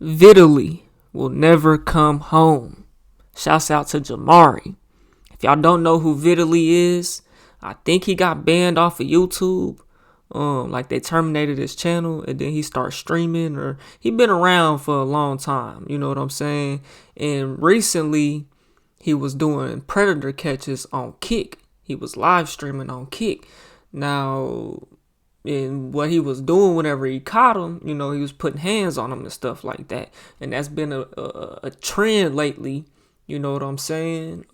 Vitaly will never come home. Shouts out to Jamari. If y'all don't know who Vitaly is, I think he got banned off of YouTube. Like they terminated his channel and then he started streaming, or he been around for a long time. You know what I'm saying? And recently he was doing predator catches on Kick. He was live streaming on Kick. Now, and what he was doing whenever he caught him, he was putting hands on him and stuff like that. And that's been a trend lately, you know what I'm saying?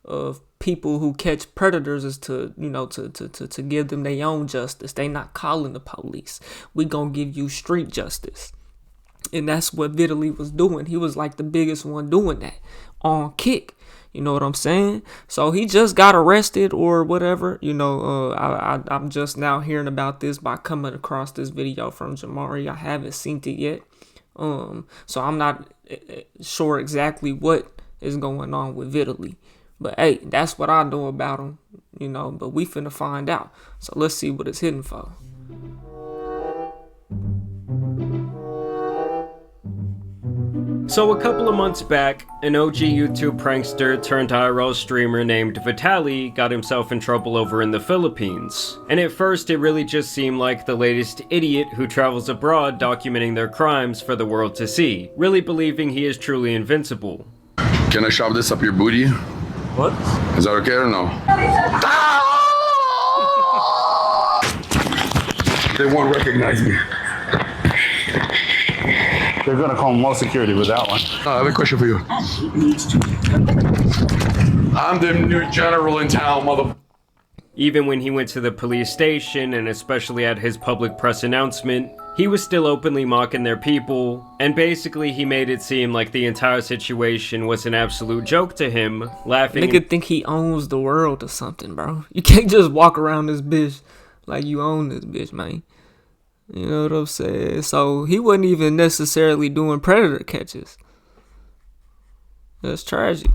Of people who catch predators is to give them their own justice. They not calling the police. We gonna give you street justice. And that's what Vitaly was doing. He was like the biggest one doing that on Kick. You know what I'm saying? So he just got arrested or whatever. I'm just now hearing about this by coming across this video from Jamari. I haven't seen it yet. So I'm not sure exactly what is going on with Vitaly. But hey, that's what I know about him. But we finna find out. So let's see what it's hitting for. So a couple of months back, an OG YouTube prankster turned IRL streamer named Vitaly got himself in trouble over in the Philippines. And at first it really just seemed like the latest idiot who travels abroad documenting their crimes for the world to see, really believing he is truly invincible. Can I shove this up your booty? What? Is that okay or no? They won't recognize me. They're gonna call more security with that one. I have a question for you. I'm the new general in town, mother. Even when he went to the police station, and especially at his public press announcement, he was still openly mocking their people, and basically he made it seem like the entire situation was an absolute joke to him, laughing. Nigga think he owns the world or something, bro. You can't just walk around this bitch like you own this bitch, man. You know what I'm saying? So he wasn't even necessarily doing predator catches. That's tragic.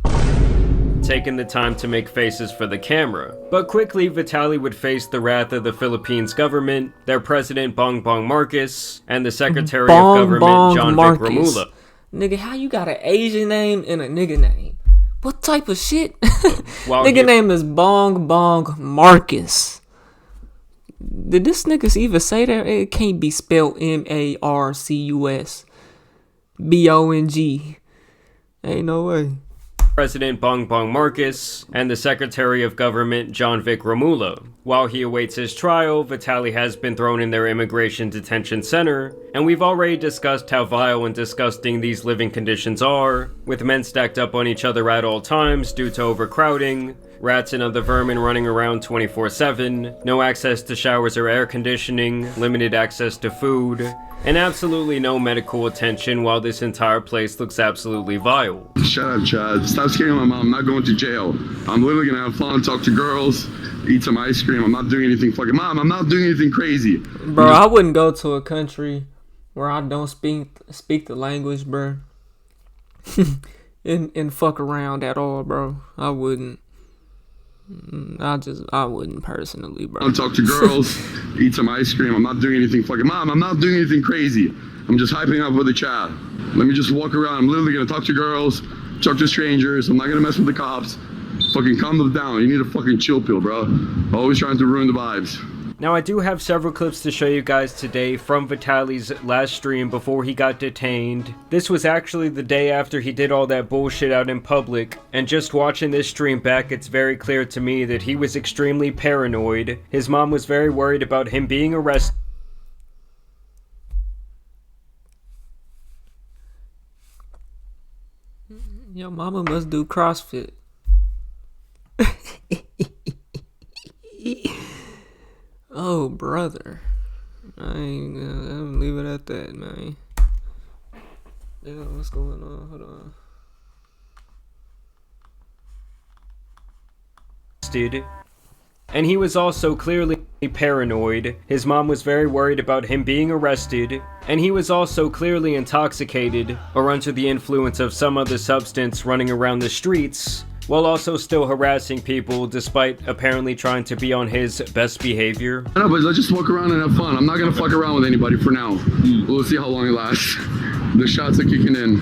Taking the time to make faces for the camera. But quickly, Vitaly would face the wrath of the Philippines government, their president Bongbong Marcos, and the secretary of government John Vic Ramula. Nigga, how you got an Asian name and a nigga name? What type of shit? Nigga name is Bong Marcus. Did this niggas even say that? It can't be spelled Marcus. Bong. Ain't no way. President Bongbong Marcos and the Secretary of Government John Vic Ramula. While he awaits his trial, Vitaly has been thrown in their immigration detention center, and we've already discussed how vile and disgusting these living conditions are, with men stacked up on each other at all times due to overcrowding, rats and other vermin running around 24/7, no access to showers or air conditioning, limited access to food, and absolutely no medical attention, while this entire place looks absolutely vile. Shut up, Chad. Stop scaring my mom. I'm not going to jail. I'm literally gonna have fun, talk to girls, eat some ice cream. I'm not doing anything fucking... Mom, I'm not doing anything crazy. Bro, I wouldn't go to a country where I don't speak the language, bro. and fuck around at all, bro. I wouldn't. I wouldn't personally, bro. I'll talk to girls, eat some ice cream. I'm not doing anything fucking... Mom, I'm not doing anything crazy. I'm just hyping up with the chat. Let me just walk around. I'm literally gonna talk to girls, talk to strangers. I'm not gonna mess with the cops. Fucking calm them down. You need a fucking chill pill, bro. Always trying to ruin the vibes. Now I do have several clips to show you guys today from Vitaly's last stream before he got detained. This was actually the day after he did all that bullshit out in public, and just watching this stream back, it's very clear to me that he was extremely paranoid. His mom was very worried about him being arrested. Your mama must do CrossFit. Oh, brother. I ain't gonna leave it at that, man. Yeah, what's going on? Hold on. And he was also clearly paranoid. His mom was very worried about him being arrested, and he was also clearly intoxicated or under the influence of some other substance running around the streets, while also still harassing people despite apparently trying to be on his best behavior. No, but let's just walk around and have fun. I'm not gonna fuck around with anybody for now. We'll see how long it lasts. The shots are kicking in.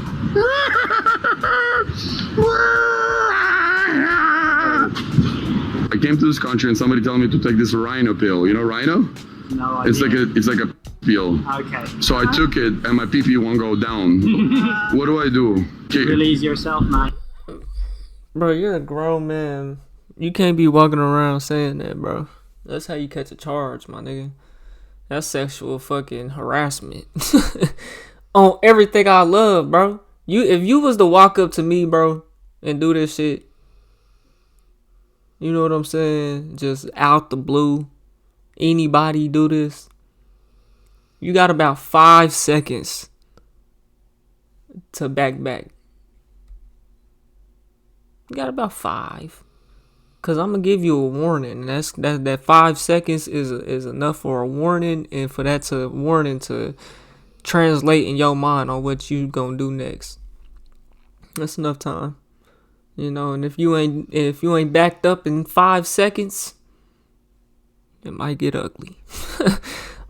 I came to this country and somebody told me to take this rhino pill. You know rhino? No It's idea. like a pill. Okay. So I took it and my pee won't go down. What do I do? Okay. Release yourself, mate. Bro, you're a grown man. You can't be walking around saying that, bro. That's how you catch a charge, my nigga. That's sexual fucking harassment. On everything I love, bro. If you was to walk up to me, bro, and do this shit, you know what I'm saying? Just out the blue. Anybody do this? You got about 5 seconds to back. You got about 5. Cause I'm gonna give you a warning. That 5 seconds is enough for a warning, and for that warning to translate in your mind on what you gonna do next. That's enough time. You know, and if you ain't backed up in 5 seconds, it might get ugly.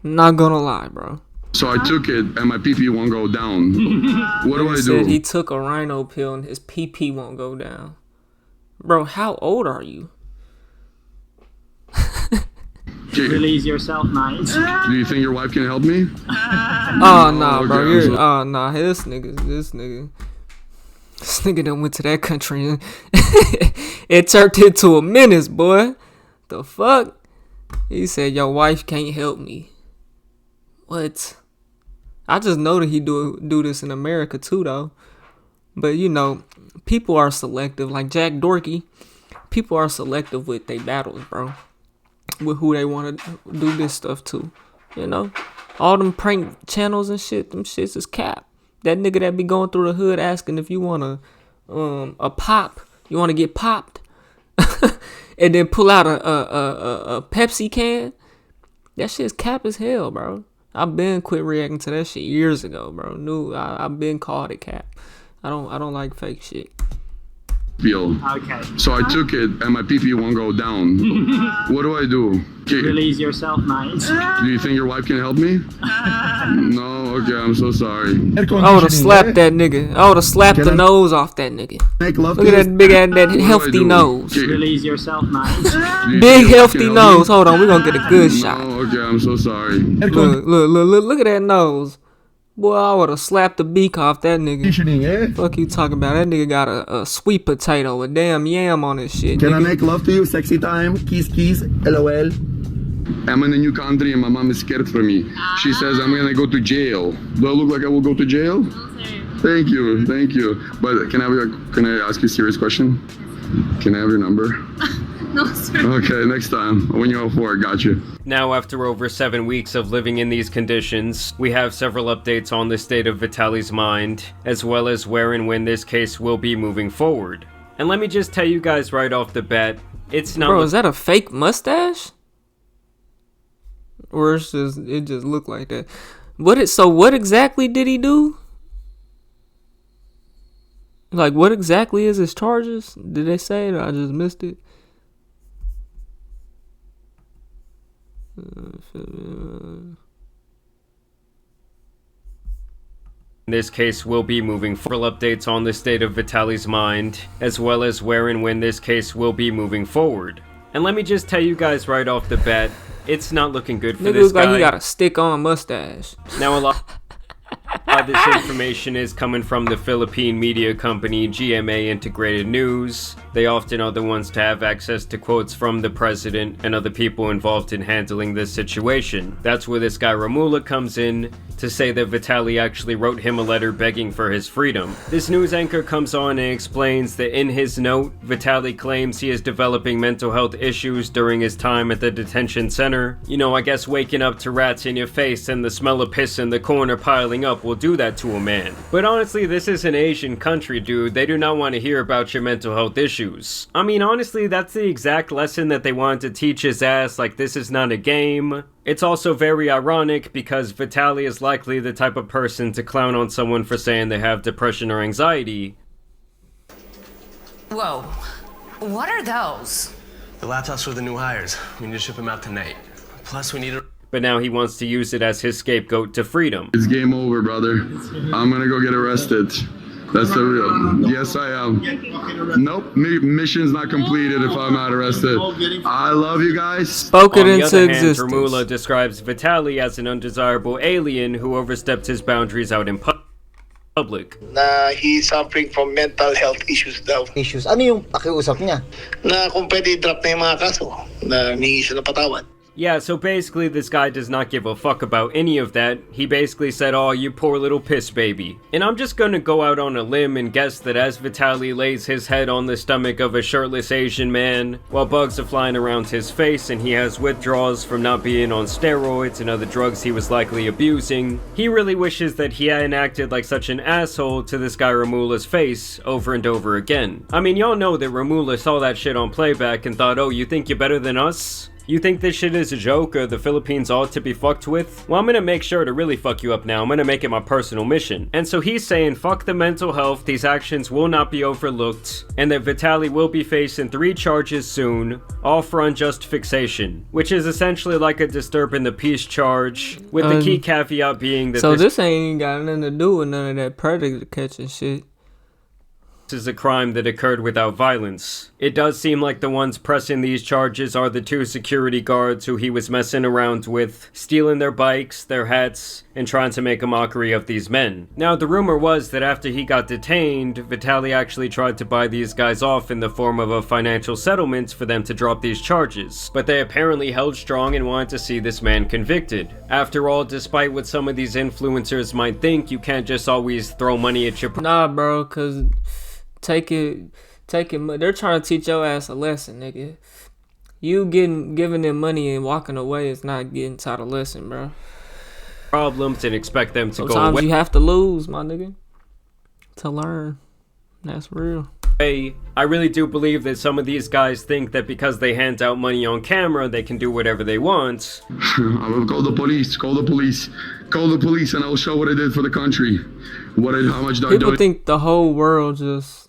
I'm not gonna lie, bro. So I took it and my pee won't go down. What do I Said do? he took a rhino pill and his PP won't go down. Bro, how old are you? Okay. Release yourself, mate. Do you think your wife can help me? Oh nah, okay, bro. I'm You're so- oh nah. This nigga done went to that country and it turned into a menace, boy. The fuck? He said your wife can't help me. What? I just know that he do this in America too, though. But you know, people are selective. Like Jack Dorkey, people are selective with their battles, bro. With who they want to do this stuff to. You know, all them prank channels and shit, them shits is cap. That nigga that be going through the hood asking if you want a pop, you want to get popped, and then pull out a Pepsi can. That shit's cap as hell, bro. I've been quit reacting to that shit years ago, bro. I've been called it cap. I don't like fake shit. Pill. Okay. So I took it and my pee won't go down. What do I do? Okay. Release yourself, mate. Do you think your wife can help me? No, okay, I'm so sorry. I would have slapped that nigga. I would have slapped the nose off that nigga. Make love Look to at that big ass, that do I healthy do? nose. Okay. Release yourself, mate. Do you think Big your wife healthy can help nose. me? Hold on, we gonna get a good shot. No, okay, I'm so sorry. Look at that nose. Boy, I would have slapped the beak off that nigga. conditioning, eh? Fuck you talking about? That nigga got a sweet potato, a damn yam on his shit. Can I Nigga. make love to you? Sexy time. Kiss, kiss. LOL. I'm in a new country and my mom is scared for me. She says I'm gonna go to jail. Do I look like I will go to jail? Thank you. But can I ask you a serious question? Can I have your number? No, sir. Okay, next time. When you're all for it, got you. Now, after over 7 weeks of living in these conditions, we have several updates on the state of Vitaly's mind, as well as where and when this case will be moving forward. And let me just tell you guys right off the bat, it's not... Bro, is that a fake mustache? Or it just looked like that? So what exactly did he do? Like, what exactly is his charges? Did they say it or I just missed it? This case will be moving forward. Updates on the state of Vitaly's mind, as well as where and when this case will be moving forward. And let me just tell you guys right off the bat, it's not looking good for Nigga this looks guy. like he got a stick-on mustache. Now, a lot of this information is coming from the Philippine media company GMA Integrated News. They often are the ones to have access to quotes from the president and other people involved in handling this situation. That's where this guy Romula comes in to say that Vitaly actually wrote him a letter begging for his freedom. This news anchor comes on and explains that in his note, Vitaly claims he is developing mental health issues during his time at the detention center. You know, I guess waking up to rats in your face and the smell of piss in the corner piling up will do that to a man. But honestly, this is an Asian country, dude. They do not want to hear about your mental health issues. I mean, honestly, that's the exact lesson that they wanted to teach his ass, like this is not a game. It's also very ironic because Vitaly is likely the type of person to clown on someone for saying they have depression or anxiety. Whoa. What are those? The laptops for the new hires. We need to ship them out tonight. Plus, we need a... but now he wants to use it as his scapegoat to freedom. It's game over, brother. I'm gonna go get arrested. That's the real. Yes, I am. Nope, mission's not completed if I'm not arrested. I love you guys. Spoke it On the into other hand, existence. Ramula describes Vitaly as an undesirable alien who overstepped his boundaries out in public. Na he's suffering from mental health issues daw. Issues. Ano yung pakiusap niya? Na kung pwede i-drop na yung mga kaso, na humingi siya ng patawad. Yeah, so basically this guy does not give a fuck about any of that. He basically said, "Oh, you poor little piss baby." And I'm just gonna go out on a limb and guess that as Vitaly lays his head on the stomach of a shirtless Asian man, while bugs are flying around his face and he has withdrawals from not being on steroids and other drugs he was likely abusing, he really wishes that he hadn't acted like such an asshole to this guy Ramula's face over and over again. I mean, y'all know that Ramula saw that shit on playback and thought, "Oh, you think you're better than us? You think this shit is a joke or the Philippines ought to be fucked with? Well, I'm gonna make sure to really fuck you up now. I'm gonna make it my personal mission." And so he's saying, fuck the mental health, these actions will not be overlooked, and that Vitaly will be facing 3 charges soon, all for unjust fixation, which is essentially like a disturbing the peace charge, with the key caveat being that So this ain't got nothing to do with none of that predator catching shit. is a crime that occurred without violence. It does seem like the ones pressing these charges are the 2 security guards who he was messing around with, stealing their bikes, their hats, and trying to make a mockery of these men. Now, the rumor was that after he got detained, Vitaly actually tried to buy these guys off in the form of a financial settlement for them to drop these charges, but they apparently held strong and wanted to see this man convicted. After all, despite what some of these influencers might think, you can't just always throw money at your Nah, bro, cause take it. They're trying to teach your ass a lesson, nigga. You giving them money and walking away is not getting taught a lesson, bro. problems and expect them to go Sometimes away. you have to lose, my nigga, to learn. That's real. I really do believe that some of these guys think that because they hand out money on camera, they can do whatever they want. I will call the police. Call the police. Call the police, and I will show what I did for the country. How much do I People do? think the whole world just,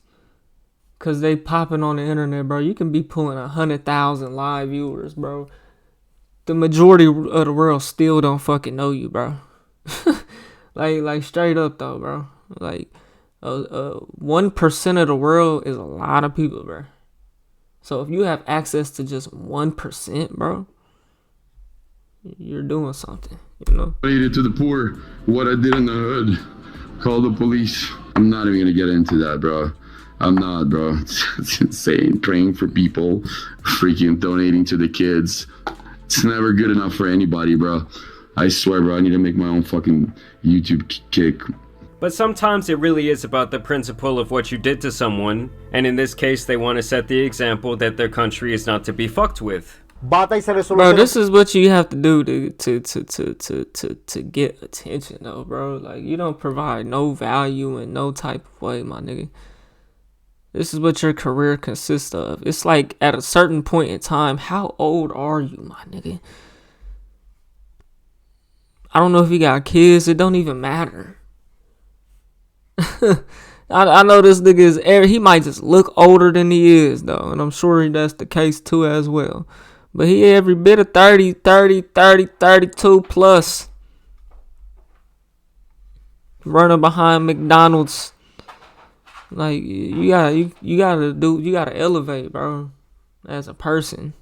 cause they popping on the internet, bro. You can be pulling 100,000 live viewers, bro. The majority of the world still don't fucking know you, bro. like straight up though, bro. Like 1% of the world is a lot of people, bro. So if you have access to just 1%, bro, you're doing something, you know. Donated to the poor. What I did in the hood. Call the police. I'm not even gonna get into that, bro. I'm not, bro. It's insane. Praying for people, freaking donating to the kids. It's never good enough for anybody, bro. I swear, bro. I need to make my own fucking YouTube kick. But sometimes it really is about the principle of what you did to someone, and in this case, they want to set the example that their country is not to be fucked with. Batay sa resolution. Bro, this is what you have to do to get attention, though, bro. Like, you don't provide no value in no type of way, my nigga. This is what your career consists of. It's like at a certain point in time, how old are you, my nigga? I don't know if you got kids. It don't even matter. I know this nigga is, he might just look older than he is, though. And I'm sure that's the case, too, as well. But he every bit of 32 plus. Running behind McDonald's. Like, you gotta elevate, bro. As a person.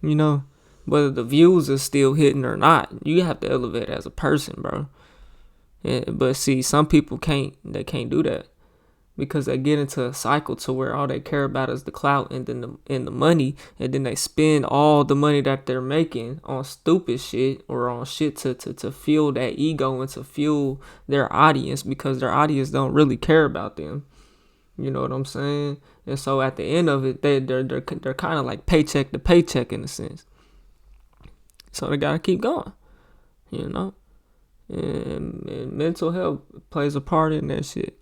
You know? Whether the views are still hitting or not. You have to elevate as a person, bro. Yeah, but see, some people can't do that. Because they get into a cycle to where all they care about is the clout and then the money, and then they spend all the money that they're making on stupid shit or on shit to fuel that ego and to fuel their audience, because their audience don't really care about them. You know what I'm saying? And so at the end of it, they're kind of like paycheck to paycheck in a sense. So they gotta keep going, you know. And mental health plays a part in that shit.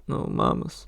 No mamas.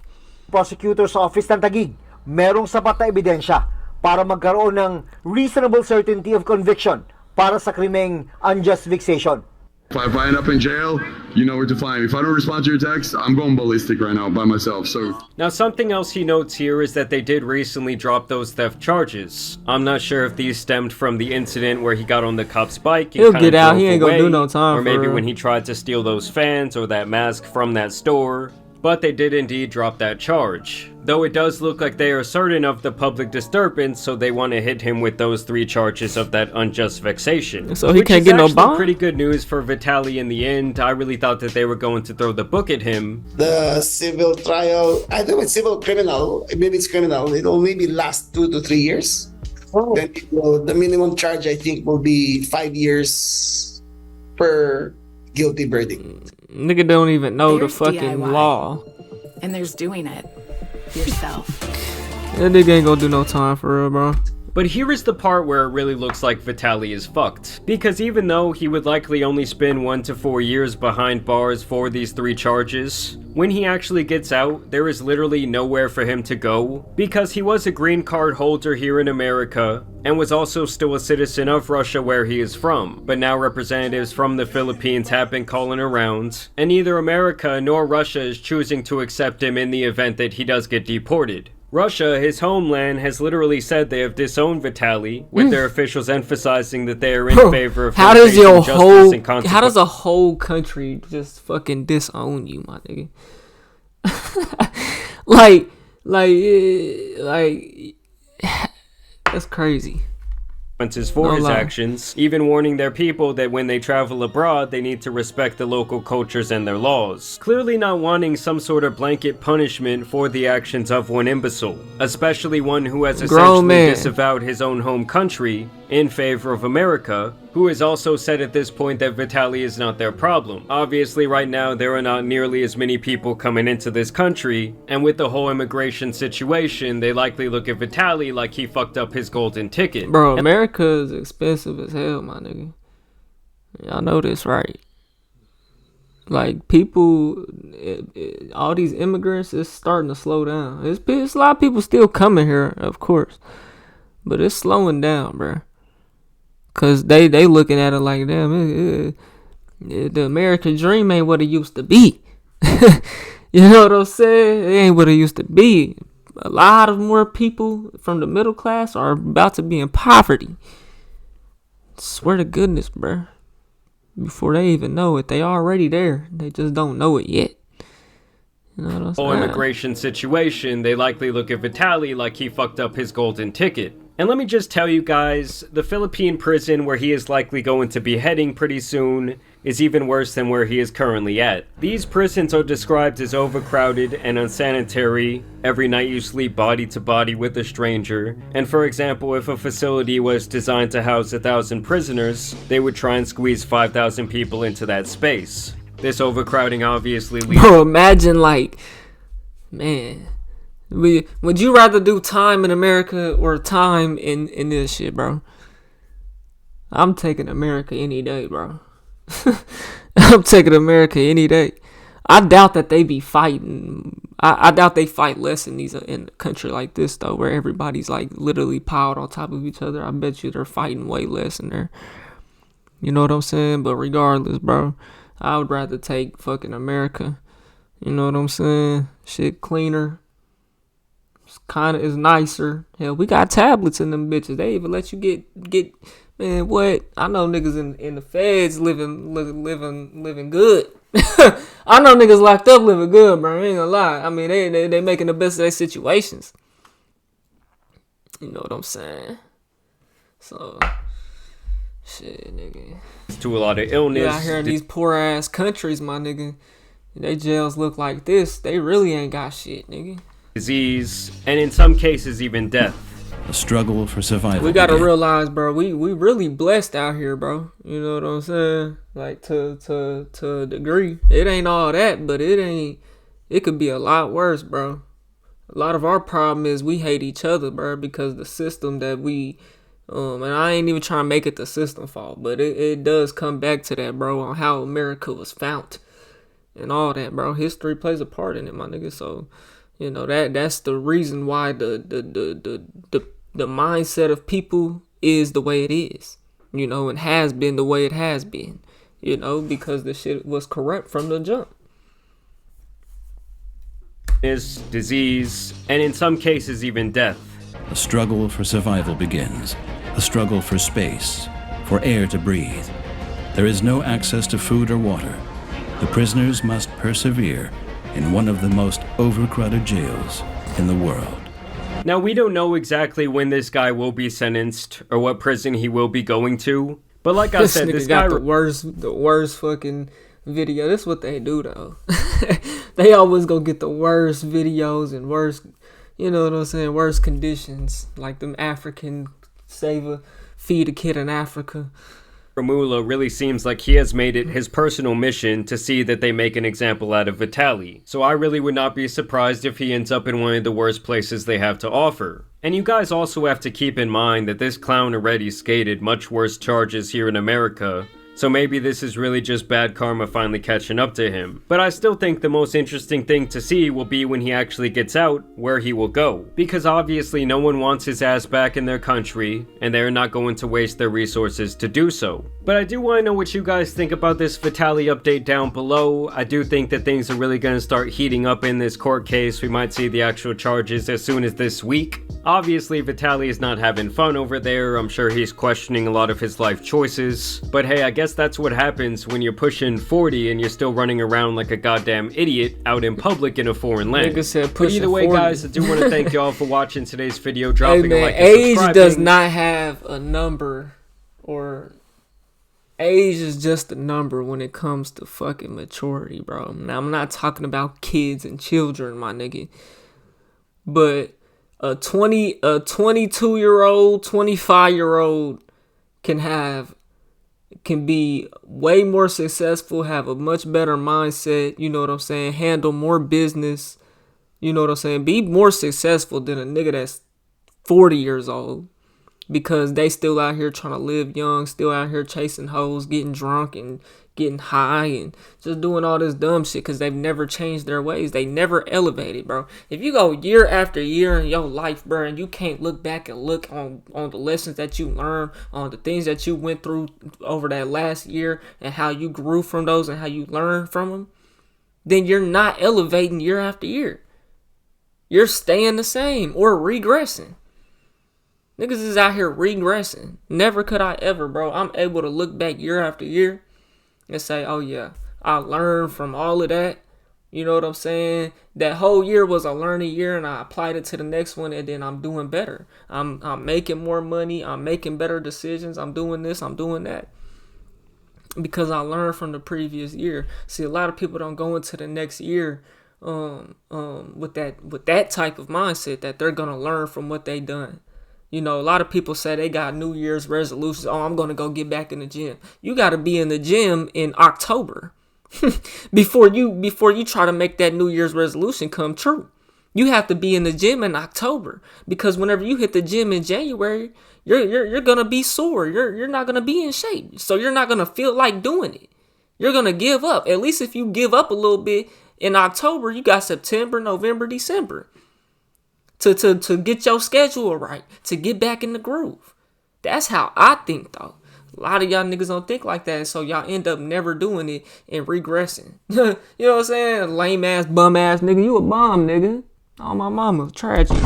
Prosecutor's Office ng Taguig, merong sapat na ebidensya para magkaroon ng reasonable certainty of conviction para sa krimeng unjust vexation. If I end up in jail, you know where to find me. If I don't respond to your text, I'm going ballistic right now by myself. So Now, something else he notes here is that they did recently drop those theft charges. I'm not sure if these stemmed from the incident where he got on the cop's bike and He'll kinda get out. drove He ain't gonna do away, no time or for maybe real. when he tried to steal those fans or that mask from that store. But they did indeed drop that charge. Though it does look like they are certain of the public disturbance, so they want to hit him with those 3 charges of that unjust vexation. So he Which can't is get no actually bond? pretty good news for Vitaly in the end. I really thought that they were going to throw the book at him. The civil trial, I think it's civil criminal, maybe it's criminal, it'll maybe last 2 to 3 years. Then the minimum charge, I think, will be 5 years per guilty verdict. Nigga don't even know There's the fucking DIY. law. And there's doing it yourself. That nigga ain't gonna do no time for real, bro. But here is the part where it really looks like Vitaly is fucked. Because even though he would likely only spend 1 to 4 years behind bars for these 3 charges, when he actually gets out, there is literally nowhere for him to go. Because he was a green card holder here in America, and was also still a citizen of Russia where he is from. But now representatives from the Philippines have been calling around, and neither America nor Russia is choosing to accept him in the event that he does get deported. Russia, his homeland, has literally said they have disowned Vitaly, with their officials emphasizing that they are in favor of How him does facing your justice whole and consequences. how does a whole country just fucking disown you, my nigga? like that's crazy. For No his lie. actions, even warning their people that when they travel abroad, they need to respect the local cultures and their laws. Clearly not wanting some sort of blanket punishment for the actions of one imbecile, especially one who has Grown essentially man. disavowed his own home country in favor of America, who has also said at this point that Vitaly is not their problem. Obviously, right now, there are not nearly as many people coming into this country, and with the whole immigration situation, they likely look at Vitaly like he fucked up his golden ticket. Bro, America is expensive as hell, my nigga. Y'all know this, right? Like, people, all these immigrants, it's starting to slow down. It's a lot of people still coming here, of course. But it's slowing down, bro. Because they looking at it like, damn, the American dream ain't what it used to be. You know what I'm saying? It ain't what it used to be. A lot of more people from the middle class are about to be in poverty. Swear to goodness, bro. Before they even know it, they already there. They just don't know it yet. You know what I'm saying? Whole immigration situation, they likely look at Vitaly like he fucked up his golden ticket. And let me just tell you guys, the Philippine prison where he is likely going to be heading pretty soon is even worse than where he is currently at. These prisons are described as overcrowded and unsanitary. Every night you sleep body to body with a stranger. And for example, if a facility was designed to house 1,000 prisoners, they would try and squeeze 5,000 people into that space. This overcrowding obviously leads Bro, imagine like, man, would you rather do time in America or time in this shit, bro? I'm taking America any day, bro. I'm taking America any day. I doubt that they be fighting. I doubt they fight less in a country like this though, where everybody's like literally piled on top of each other. I bet you they're fighting way less in there. You know what I'm saying? But regardless, bro, I would rather take fucking America. You know what I'm saying? Shit cleaner. It's nicer. Hell, we got tablets in them bitches. They even let you get man, what? I know niggas in the feds living good. I know niggas locked up living good, bro. I ain't gonna lie. I mean, they making the best of their situations. You know what I'm saying? So, shit, nigga. to a lot of illness. Yeah, out here in these poor ass countries, my nigga. They jails look like this. They really ain't got shit, nigga. Disease, and in some cases even death. A struggle for survival. We gotta began. realize, bro, we really blessed out here, bro. You know what I'm saying? Like to a degree. It ain't all that, but it could be a lot worse, bro. A lot of our problem is we hate each other, bro, because the system that we and I ain't even trying to make it the system fault, but it does come back to that, bro, on how America was found and all that, bro. History plays a part in it, my nigga. So, you know, that's the reason why the mindset of people is the way it is, you know, and has been the way it has been. you know, because the shit was corrupt from the jump. Disease, and in some cases even death. The struggle for survival begins. A struggle for space, for air to breathe. There is no access to food or water. The prisoners must persevere in one of the most overcrowded jails in the world. Now, we don't know exactly when this guy will be sentenced or what prison he will be going to, but like I said, this guy got the worst fucking video. This is what they do though. They always go get the worst videos and worst, you know what I'm saying, worst conditions, like them African feed a kid in Africa. Romula really seems like he has made it his personal mission to see that they make an example out of Vitaly. So I really would not be surprised if he ends up in one of the worst places they have to offer. And you guys also have to keep in mind that this clown already skated much worse charges here in America. So maybe this is really just bad karma finally catching up to him. But I still think the most interesting thing to see will be when he actually gets out, where he will go. Because obviously no one wants his ass back in their country, and they're not going to waste their resources to do so. But I do want to know what you guys think about this Vitaly update down below. I do think that things are really going to start heating up in this court case. We might see the actual charges as soon as this week. Obviously, Vitaly is not having fun over there. I'm sure he's questioning a lot of his life choices. But hey, I guess that's what happens when you're pushing 40 and you're still running around like a goddamn idiot out in public in a foreign land. Nigga said but either way, 40. guys, I do want to thank y'all for watching today's video, dropping hey, man, a like and age subscribing. does not have a number, or age is just a number when it comes to fucking maturity, bro. Now, I'm not talking about kids and children, my nigga. But a 22-year-old, 25-year-old can be way more successful, have a much better mindset, you know what I'm saying, handle more business, you know what I'm saying, be more successful than a nigga that's 40 years old. Because they still out here trying to live young, still out here chasing hoes, getting drunk and getting high and just doing all this dumb shit because they've never changed their ways. They never elevated, bro. If you go year after year in your life, bro, and you can't look back and look on the lessons that you learned, on the things that you went through over that last year and how you grew from those and how you learned from them, then you're not elevating year after year. You're staying the same or regressing. Niggas is out here regressing. Never could I ever, bro. I'm able to look back year after year and say, oh yeah, I learned from all of that. You know what I'm saying? That whole year was a learning year and I applied it to the next one and then I'm doing better. I'm making more money. I'm making better decisions. I'm doing this. I'm doing that. Because I learned from the previous year. See, a lot of people don't go into the next year with that type of mindset that they're gonna learn from what they done. You know, a lot of people say they got New Year's resolutions. Oh, I'm going to go get back in the gym. You got to be in the gym in October before you try to make that New Year's resolution come true. You have to be in the gym in October because whenever you hit the gym in January, you're going to be sore. You're not going to be in shape. So you're not going to feel like doing it. You're going to give up. At least if you give up a little bit in October, you got September, November, December. To get your schedule right, to get back in the groove. That's how I think, though. A lot of y'all niggas don't think like that, so y'all end up never doing it and regressing. You know what I'm saying? Lame ass, bum ass nigga. You a bum, nigga. Oh, my mama. Tragic.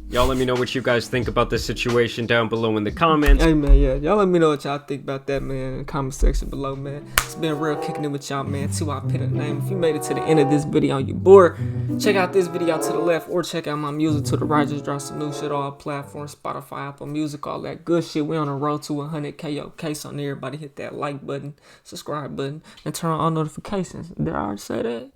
Y'all let me know what you guys think about this situation down below in the comments. Hey, man, yeah. Y'all let me know what y'all think about that, man, in the comment section below, man. It's been real kicking it with y'all, man. 2 I put a name. If you made it to the end of this video and you bored, check out this video to the left or check out my music to the right. Just drop some new shit on all platforms, Spotify, Apple Music, all that good shit. We on the road to 100K. Okay, so everybody hit that like button, subscribe button, and turn on all notifications. Did I already say that?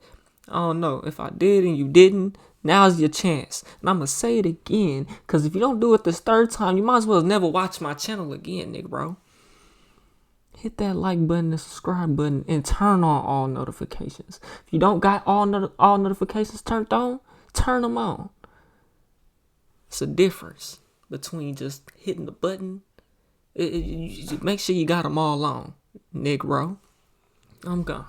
I don't know. If I did and you didn't, now's your chance. And I'm going to say it again. Because if you don't do it this third time, you might as well never watch my channel again, nigga, bro. Hit that like button, the subscribe button, and turn on all notifications. If you don't got all notifications turned on, turn them on. It's a difference between just hitting the button. Make sure you got them all on, nigga, bro. I'm gone.